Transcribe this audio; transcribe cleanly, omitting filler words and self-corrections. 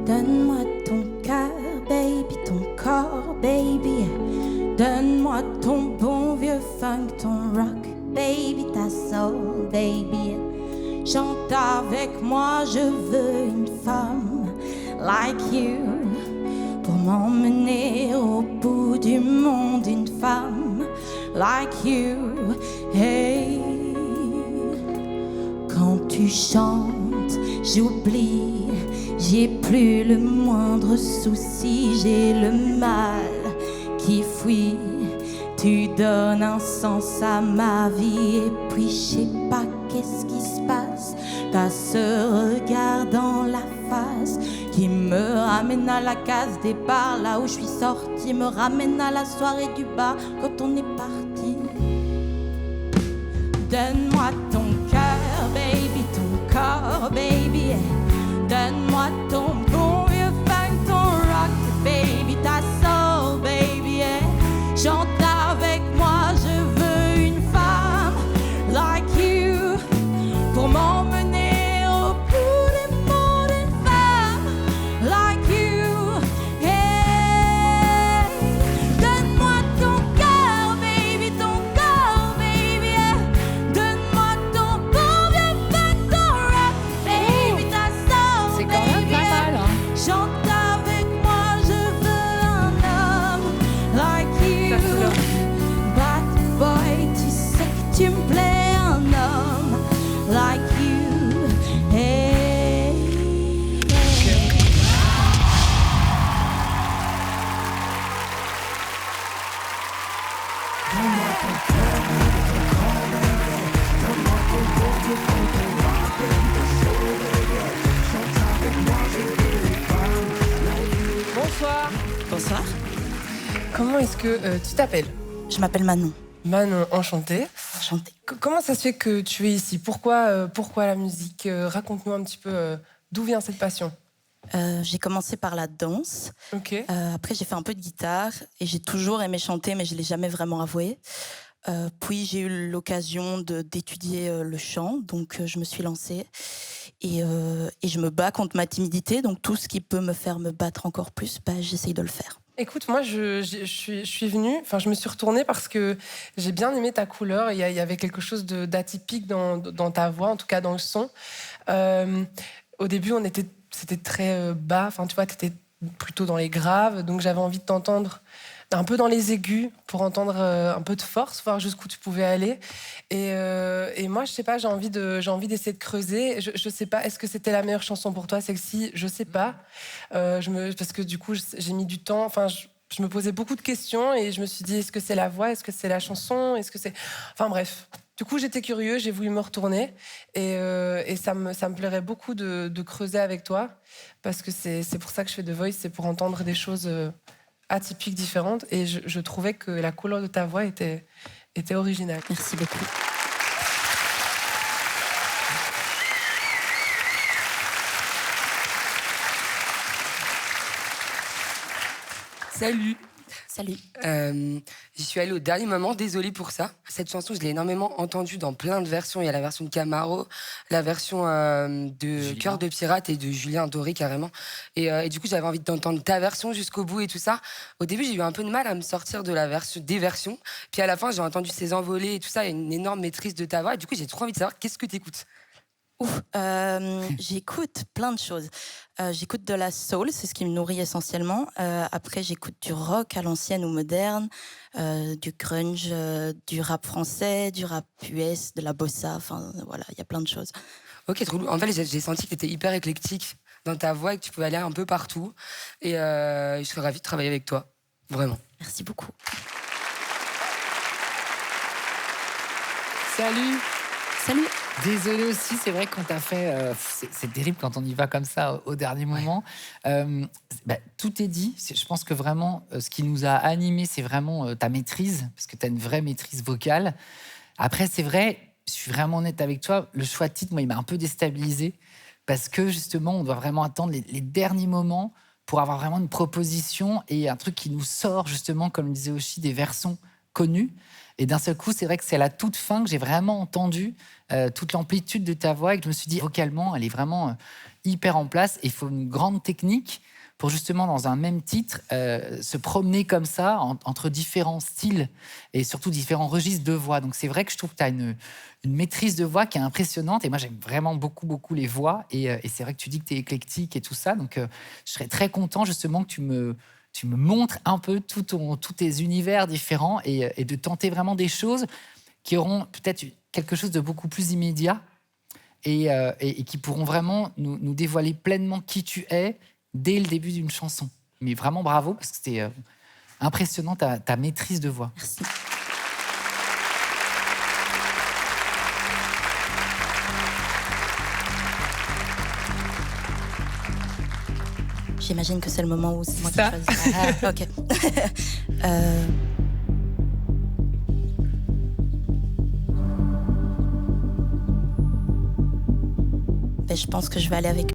Donne-moi ton cœur, baby, ton corps, baby. Donne-moi ton bon vieux funk, ton rock, baby, ta soul, baby. Chante avec moi, je veux une femme like you pour m'emmener au bout du monde, une femme like you. Hey, quand tu chantes, j'oublie, j'ai plus le moindre souci, j'ai le mal qui fuit. Tu donnes un sens à ma vie et puis je sais pas qu'est-ce qui se passe. T'as ce regard dans la face qui me ramène à la case départ, là où je suis sortie, me ramène à la soirée du bar quand on est parti. Donne-moi ton cœur, baby, ton corps, baby. Donne-moi ton bon vieux funk, ton rock, baby, ta soul, baby. Chante avec moi, je veux une femme like you pour m'emmener au bout du monde, une femme like you. Hey, donne-moi ton cœur, baby, ton corps, baby. Donne-moi ton bon vieux funk, ton rock, baby, ta soul, C'est quand même baby. pas mal, hein. Chante avec moi, je veux un homme like you. Bad boy, tu sais que tu me plais, un homme like you. Hey, hey. Bonsoir. Bonsoir, Comment est-ce que tu t'appelles? je m'appelle Manon. Manon, enchantée. Enchantée. Comment ça se fait que tu es ici? Pourquoi la musique? Raconte-nous un petit peu d'où vient cette passion. J'ai commencé par la danse. Ok. Après, j'ai fait un peu de guitare et j'ai toujours aimé chanter, mais je ne l'ai jamais vraiment avoué. Puis, j'ai eu l'occasion d'étudier le chant, donc je me suis lancée. Et je me bats contre ma timidité, donc tout ce qui peut me faire me battre encore plus, j'essaye de le faire. Écoute, moi, je suis venue, enfin, je me suis retournée parce que j'ai bien aimé ta couleur. Il y avait quelque chose d'atypique dans ta voix, en tout cas dans le son. Au début, c'était très bas. Enfin, tu vois, t'étais plutôt dans les graves, donc j'avais envie de t'entendre un peu dans les aigus pour entendre un peu de force, voir jusqu'où tu pouvais aller. Et moi, je sais pas, j'ai envie d'essayer de creuser. Je sais pas, est-ce que c'était la meilleure chanson pour toi, celle-ci? Je sais pas. Parce que du coup, j'ai mis du temps. Enfin, je me posais beaucoup de questions et je me suis dit, est-ce que c'est la voix? Est-ce que c'est la chanson? Est-ce que c'est... Enfin bref. Du coup, j'étais curieux, j'ai voulu me retourner et ça me plairait beaucoup de creuser avec toi parce que c'est pour ça que je fais The Voice, c'est pour entendre des choses atypiques, différentes, et je trouvais que la couleur de ta voix était originale. Merci beaucoup. Salut. Salut. J'y suis allée au dernier moment, désolée pour ça. Cette chanson, je l'ai énormément entendue dans plein de versions. Il y a la version de Camaro, la version de Cœur de Pirate et de Julien Doré carrément. Et du coup, j'avais envie d'entendre ta version jusqu'au bout et tout ça. Au début, j'ai eu un peu de mal à me sortir de des versions. Puis à la fin, j'ai entendu ces envolées et tout ça, et une énorme maîtrise de ta voix. Et du coup, j'ai trop envie de savoir qu'est-ce que t'écoutes. Ouf, j'écoute plein de choses. J'écoute de la soul, c'est ce qui me nourrit essentiellement. Après, j'écoute du rock à l'ancienne ou moderne, du grunge, du rap français, du rap US, de la bossa. Enfin, voilà, il y a plein de choses. Ok, trop cool. En fait, j'ai senti que t'étais hyper éclectique dans ta voix et que tu pouvais aller un peu partout. Et je serais ravie de travailler avec toi. Vraiment. Merci beaucoup. Salut. Salut. Désolé aussi, c'est vrai que quand t'as fait... c'est terrible quand on y va comme ça au dernier moment. Tout est dit. Je pense que vraiment, ce qui nous a animés, c'est vraiment ta maîtrise, parce que t'as une vraie maîtrise vocale. Après, c'est vrai, je suis vraiment honnête avec toi, le choix de titre, moi, il m'a un peu déstabilisé, parce que justement, on doit vraiment attendre les derniers moments pour avoir vraiment une proposition et un truc qui nous sort, justement, comme le disait Oshi, des versions connu. Et d'un seul coup, c'est vrai que c'est à la toute fin que j'ai vraiment entendu toute l'amplitude de ta voix et que je me suis dit, vocalement, elle est vraiment hyper en place. Et il faut une grande technique pour justement, dans un même titre, se promener comme ça entre différents styles et surtout différents registres de voix. Donc c'est vrai que je trouve que tu as une maîtrise de voix qui est impressionnante. Et moi, j'aime vraiment beaucoup, beaucoup les voix. Et c'est vrai que tu dis que tu es éclectique et tout ça. Donc je serais très content justement que tu me montres un peu tous tes univers différents et de tenter vraiment des choses qui auront peut-être quelque chose de beaucoup plus immédiat et qui pourront vraiment nous dévoiler pleinement qui tu es dès le début d'une chanson. Mais vraiment bravo, parce que c'était impressionnant ta maîtrise de voix. Merci. J'imagine que c'est le moment où c'est moi qui Ça. choisis. Ah, ok. Ben, je pense que je vais aller avec